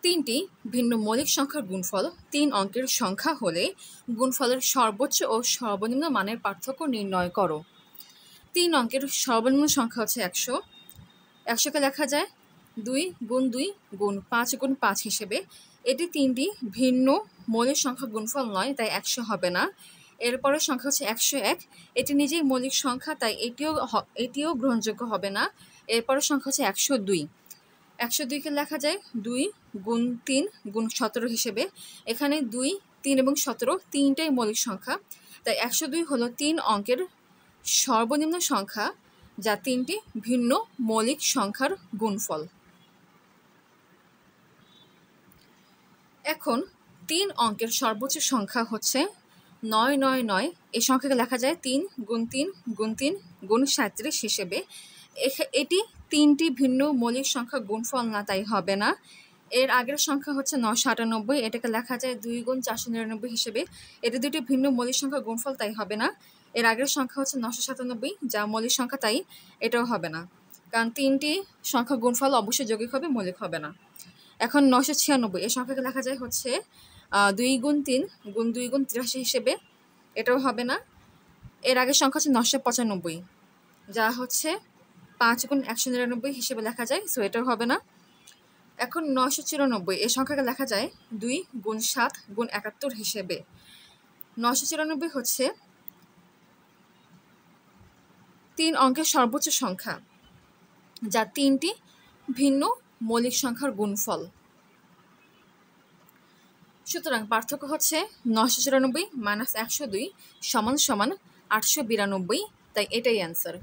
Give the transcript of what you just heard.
তিনটি ভিন্ন মৌলিক সংখ্যার গুণফল ৩ অঙ্কের সংখ্যা হলে গুণফলের সর্বোচ্চ ও সর্বনিম্ন মানের পার্থক্য নির্ণয় করো। ৩ অঙ্কের সর্বনিম্ন সংখ্যা হচ্ছে ১০০। ১০০কে লেখা যায় ২ গুণ ২ গুণ ৫ গুণ ৫ হিসেবে। এটি তিনটি ভিন্ন মৌলিক সংখ্যা গুণফল নয়, তাই ১০০ হবে না। এরপরের সংখ্যা হচ্ছে ১০১। এটি নিজেই মৌলিক সংখ্যা, তাই এটিও গ্রহণযোগ্য হবে না। এরপরের সংখ্যা হচ্ছে ১০২। ১০২কে লেখা যায় ২ গুণ ৩ গুণ ১৭ হিসেবে। এখানে ২, ৩ এবং ১৭ তিনটাই মৌলিক সংখ্যা, তাই ১০২ হলো ৩ অঙ্কের সর্বনিম্ন সংখ্যা, যা তিনটি ভিন্ন মৌলিক সংখ্যার গুণফল। এখন ৩ অঙ্কের সর্বোচ্চ সংখ্যা হচ্ছে ৯৯৯। এই সংখ্যাকে লেখা যায় ৩ গুণ ৩ গুণ ৩ গুণ ৩৭ হিসেবে। এটি তিনটি ভিন্ন মৌলিক সংখ্যা গুণফল না, তাই হবে না। এর আগের সংখ্যা হচ্ছে ৯৯৮। এটাকে লেখা যায় ২ গুণ ৪৯৯ হিসেবে। এটি দুটি ভিন্ন মৌলিক সংখ্যা গুণফল, তাই হবে না। এর আগের সংখ্যা হচ্ছে ৯৯৭, যা মৌলিক সংখ্যা, তাই এটাও হবে না, কারণ তিনটি সংখ্যা গুণফল অবশ্যই যৌগিক হবে, মৌলিক হবে না। এখন ৯৯৬, এই সংখ্যাকে লেখা যায় হচ্ছে ২ গুণ ৩ গুণ ২ গুণ ৮৩ হিসেবে। এটাও হবে না। এর আগের সংখ্যা হচ্ছে ৯৯৫, যা হচ্ছে ৫ গুণ ১৯৯ হিসেবে লেখা যায়, সো এটাও হবে না। এখন ৯৯৪, এই সংখ্যাকে লেখা যায় ২ গুণ ৭ গুণ ৭১ হিসেবে। ৯৯৪ হচ্ছে ৩ অঙ্কের সর্বোচ্চ সংখ্যা, যা তিনটি ভিন্ন মৌলিক সংখ্যার গুণফল। সুতরাং পার্থক্য হচ্ছে ৯৯৪ - ১০২ = ৮৯২, তাই এটাই অ্যান্সার।